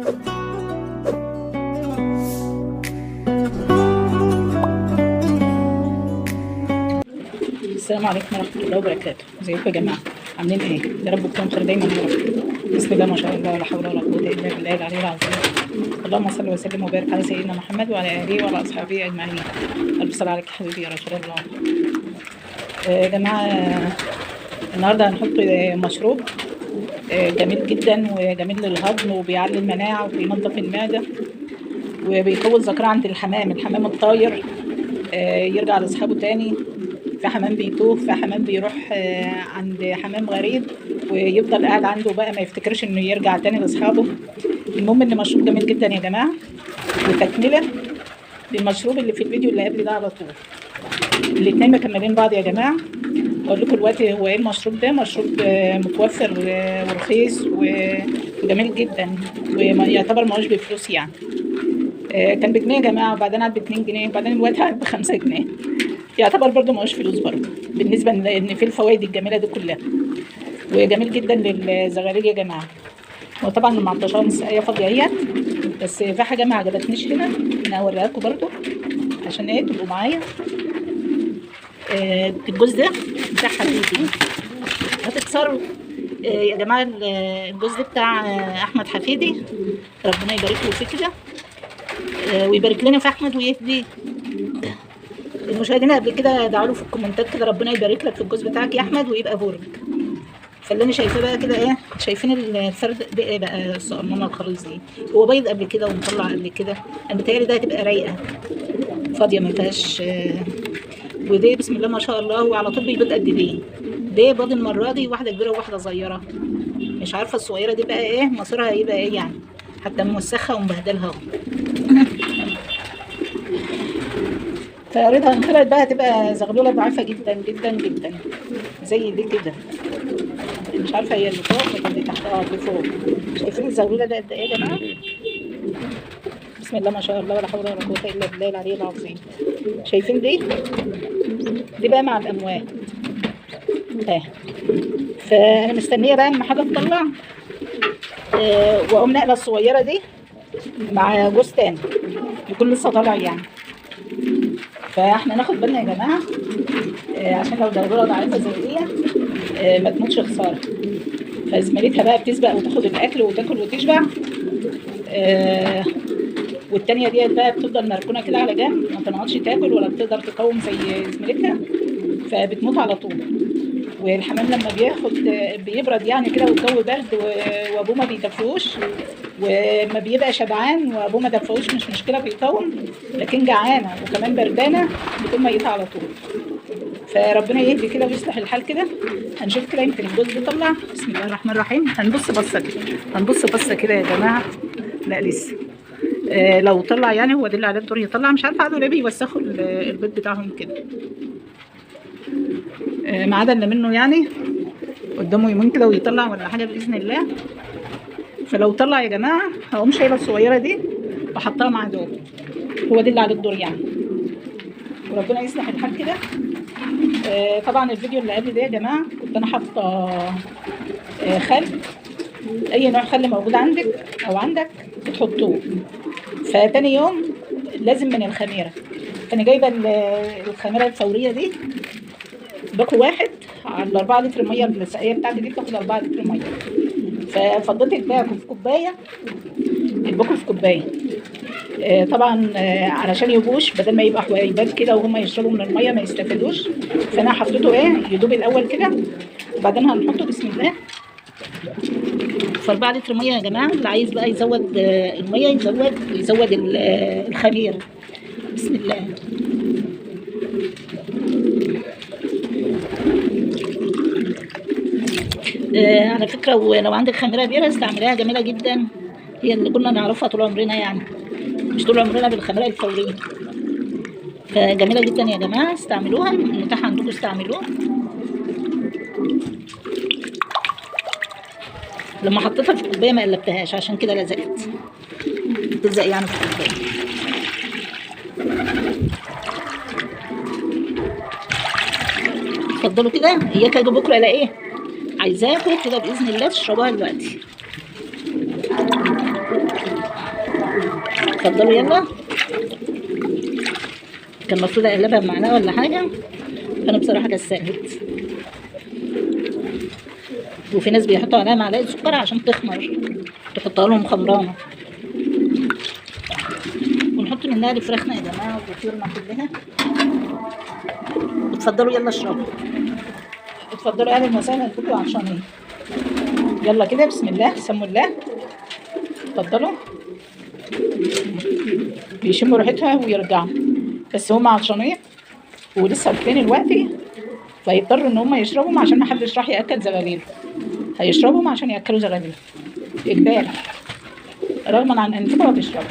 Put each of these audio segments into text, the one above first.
السلام عليكم ورحمة الله وبركاته. ازيكم يا جماعة؟ عاملين ايه؟ يا رب تكونوا بخير دايما يا رب. بسم الله ما شاء الله، ولا حول ولا قوة الا بالله العلي العظيم. اللهم صل وسلم وبارك على سيدنا محمد وعلى اله وعلى اصحابه اجمعين. الف صلاة عليك حبيبي يا رسول الله. يا جماعة، النهارده هنحط مشروب جميل جدا وجميل للهضم وبيعلي المناعة وبينظف المعدة وبيقوي الذاكرة عند الحمام الطاير يرجع لاصحابه تاني. في حمام بيتوه، في حمام بيروح عند حمام غريب ويفضل قاعد عنده بقى، ما يفتكرش انه يرجع تاني لاصحابه. المهم ان مشروب جميل جدا يا جماعه، وتكمله للمشروب اللي في الفيديو اللي قبل ده على طول. الاتنين مكملين بعض يا جماعه. اقول لكم دلوقتي هو ايه المشروب ده. مشروب متوفر ورخيص وجميل جدا، ويعتبر ماهوش بفلوس يعني. كان بجنيه يا جماعه، وبعدين قعد ب2 جنيه، وبعدين دلوقتي قعد ب5 جنيه. يعتبر برضه ماهوش فلوس برضه، بالنسبه لان في الفوائد الجميله دي كلها، وجميل جدا للزغاليل يا جماعه. وطبعا المعطشات مسقيه فاضيه اهيت، بس في حاجه ما عجبتنيش هنا انا هوريها لكم برضه عشان ايه تبقوا معايا. الجوز ده بتاع حفيدي هتكسروا يا جماعه. الجوز ده بتاع احمد حفيدي، ربنا يبارك له فيه كده ويبارك لنا في احمد ويهديه. المشاهدين قبل كده دعوا له في الكومنتات كده ربنا يبارك لك في الجوز بتاعك يا احمد ويبقى بورك. فاللي انا شايفاه بقى كده ايه، شايفين الفرد ده ايه بقى؟ الصقرمانه الخالص دي هو بيض قبل كده ومطلع قبل كده. انا بتهيألي ده هتبقى رايقه فاضيه ما فيهاش. ودي بسم الله ما شاء الله، وعلى طول بيبيض قد دي. ده بيض المره دي واحده كبيره وواحده صغيره، مش عارفه الصغيره دي بقى ايه مصيرها هيبقى ايه يعني، حتى موسخه ومبهدلها. فقريتها طلعت بقى هتبقى زغلوله ضعيفه جدا جدا جدا زي دي كده. مش عارفه هي اللي فوق ولا اللي تحتها. اللي فوق شايفين الزغلوله ده قد ايه يا جماعه؟ بسم الله ما شاء الله، ولا حول ولا قوه الا بالله العلي العظيم. شايفين دي بقى مع الاموات اهي. فانا مستنيه بقى اما حاجه تطلع واقوم نقله الصغيره دي مع جوز تاني يكون لسه طالع يعني. فاحنا ناخد بالنا يا جماعه عشان لو ضروره ضعيفه زي دي ما تموتش خساره. فزميلتها بقى بتسبق وتاخد الاكل وتاكل وتشبع، والتانيه ديت بقى بتفضل مركونه كده على جنب، ما تقعدش تاكل ولا بتقدر تقاوم زي زميلتها، فبتموت على طول. والحمام لما بيبرد يعني كده والجو برد وابوه ما بيدفوش، وما بيبقى شبعان وابوه ما دفوش مش مشكله بيقاوم، لكن جعانه وكمان بردانه بتقوم ميته على طول. فربنا يهدي كده ويصلح الحال كده. هنشوف كده يمكن الجوز بيطلع. بسم الله الرحمن الرحيم. هنبص بصه كده يا جماعه. لا لسه لو طلع يعني هو ده اللي عليه الدور يطلع. مش عارفه قعدوا ليه بيوسخوا البيض بتاعهم كده، ما عدا اللي منه يعني قدامه يومين كده ويطلع ولا حاجه باذن الله. فلو طلع يا جماعه هقوم شايله الصغيره دي واحطها مع دول، هو دي اللي عليه الدور يعني. وربنا يصلح الحال كده. طبعا الفيديو اللي قبل ده يا جماعه كنت انا حاطه خل، اي نوع خل موجود عندك او عندك بتحطوه. فتاني يوم لازم من الخميره، فانا جايبه الخميره الفوريه دي باكو واحد على 4 لتر ميه. السقيه بتاعتي دي بتاخد 4 لتر ميه، ففضلت الباكو في كوبايه، الباكو في كوبايه. طبعا علشان يبوش بدل ما يبقى حويبات كده وهم يشربوا من الميه ما يستفادوش، فانا حطيته يدوب الاول كده، وبعدين هنحطه بسم الله في 4 لتر ميه يا جماعه. اللي عايز بقى يزود الميه يزود الخميره. بسم الله. على فكره ولو عندك خميره بيره استعمليها، جميله جدا، هي اللي كنا نعرفها طول عمرنا يعني، مش طول عمرنا بالخميره الفوريه. فجميله جدا يا جماعه، استعملوها، متاحه عندكم استعملوها. لما حطيتها في الكوبايه ما قلبتهاش عشان كده لزقت، بتلزق يعني في الكوبايه. اتفضلوا كده، اياك اجي بكره الاقيه عايزاكم كده باذن الله تشربوها دلوقتي. اتفضلوا يلا. كان المفروض اقلبها بمعلقه ولا حاجه، فانا بصراحه كسلت. وفي ناس بيحطوا عليها معلقه سكر عشان تخمر، تحطها لهم خمرانه. ونحط منها لفراخنا يا جماعه وطيورنا كلها. اتفضلوا يلا اشربوا. اتفضلوا اهلا وسهلا بكم عطشانين. يلا كده بسم الله سموا الله. اتفضلوا. بيشموا ريحتها ويرجعوا، بس هم عطشانين ولسه واكلين الوقت، فيضطروا ان هم يشربوا عشان ما حدش راح ياكل زغاليل، هيشربوا عشان ياكلوا زغاليل اجباري رغما عن ان تبقوا بيشربوا.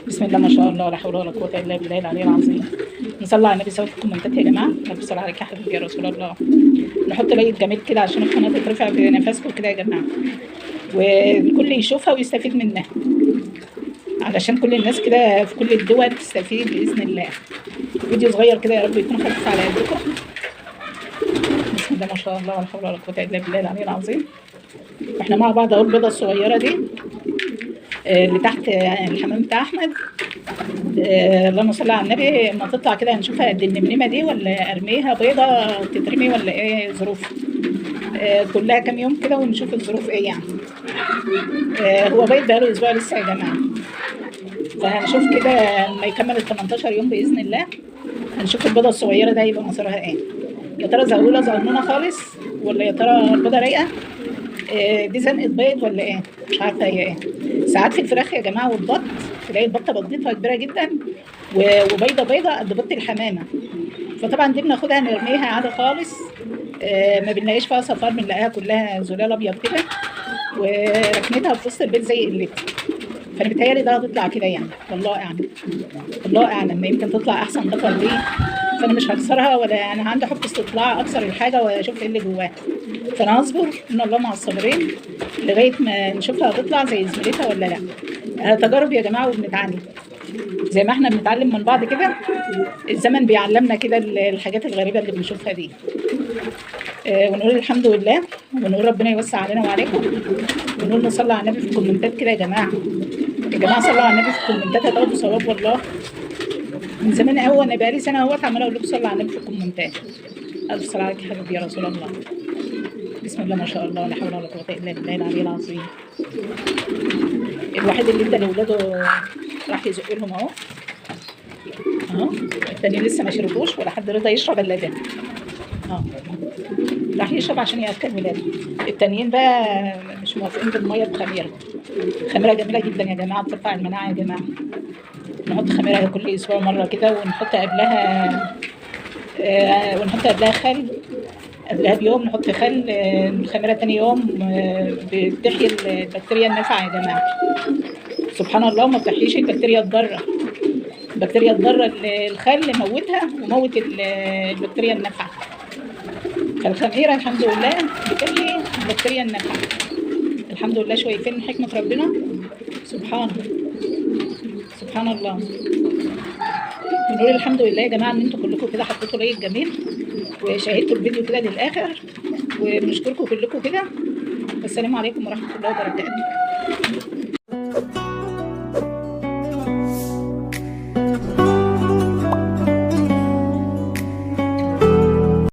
بسم الله ما شاء الله لا حول ولا قوه الا بالله العلي العظيم. نصلي على النبي سوا في الكومنتات يا جماعه. اللهم صل عليك يا حبيبي يا رسول الله. نحط لايك جميل كده عشان القناه تترفع بنفسكم كده يا جماعه، والكل يشوفها ويستفيد منها، علشان كل الناس كده في كل الدول تستفيد باذن الله. فيديو صغير كده يا رب يكون خفيف على قلبكم. بسم الله ما شاء الله ولا حول ولا قوه الا بالله العلي العظيم. احنا مع بعض اهو. البيضه الصغيره دي اللي تحت الحمام بتاع احمد، اللهم صل على النبي، اما تطلع كده هنشوفها قد النمنمه دي، ولا ارميها بيضه تترمي ولا ايه ظروفها. كلها كام يوم كده ونشوف الظروف ايه يعني. هو بيض بقاله اسبوع لسه يا جماعه، فهنشوف كده لما يكمل ال 18 يوم باذن الله هنشوف البيضه الصغيره ده هيبقى مصيرها ايه. يا ترى زغلوله صغنونه خالص، ولا يا ترى البيضه رايقه، دي زنقه بيض ولا ايه، مش عارفه هي ايه. ساعات في الفراخ يا جماعه والبط تلاقي البطه بيضتها كبيره جدا وبيضه قد بيضه الحمامه، فطبعا دي بناخدها نرميها عادي خالص. ما بنلاقيش فيها صفار، بنلاقيها كلها زلال ابيض كده، وركنتها في وسط البيت زي قلتها. فانا بتهيألي ده هتطلع كده يعني، والله اعلم. الله اعلم، ما يمكن تطلع احسن ضفر دي، فانا مش هكسرها، ولا انا عندي حب استطلاع اكسر الحاجه واشوف ايه اللي جواها. فانا هصبر ان الله مع الصابرين لغايه ما نشوفها هتطلع زي زميلتها ولا لا. تجارب يا جماعه وبنتعلم، زي ما احنا بنتعلم من بعض كده الزمن بيعلمنا كده الحاجات الغريبه اللي بنشوفها دي. ونقول الحمد لله، ونقول ربنا يوسع علينا وعليكم، ونقول نصلي على النبي في الكومنتات كده يا جماعه. يا جماعه صلوا على النبي في الكومنتات هتاخدوا ثواب والله. من زمان قوي، انا بقالي سنه اهوت عماله اقول لكم صلوا على النبي في الكومنتات. الف صلاه عليك يا حبيبي يا رسول الله. بسم الله ما شاء الله لا حول ولا قوه الا بالله العلي العظيم. الواحد اللي ادى لاولاده راح يزق لهم اهو التاني لسه ما شربوش ولا حد رضى يشرب الا ده. راح يشرب عشان ياكل ولاده. التانيين بقى مش موافقين بالميه بخميره. خميره جميله جدا يا جماعه، بترفع المناعه يا جماعه. نحط خميره كل اسبوع مره كده، ونحط قبلها خل، قبلها بيوم نحط خل. الخميره تاني يوم بتحيي البكتيريا النافعه يا جماعه. سبحان الله، ما بتحييش البكتيريا الضاره. البكتيريا الضاره الخل موتها وموت البكتيريا النافعه. فالخميره الحمد لله بتحيي البكتيريا النافعه. الحمد لله. شويتين من حكمه ربنا. سبحان الله. بنقول الحمد لله يا جماعه ان انتوا كلكم كده حطيتوا لايك جميل وشاهدتوا الفيديو كده للاخر، وبنشكركم كلكم كده. والسلام عليكم ورحمه الله وبركاته.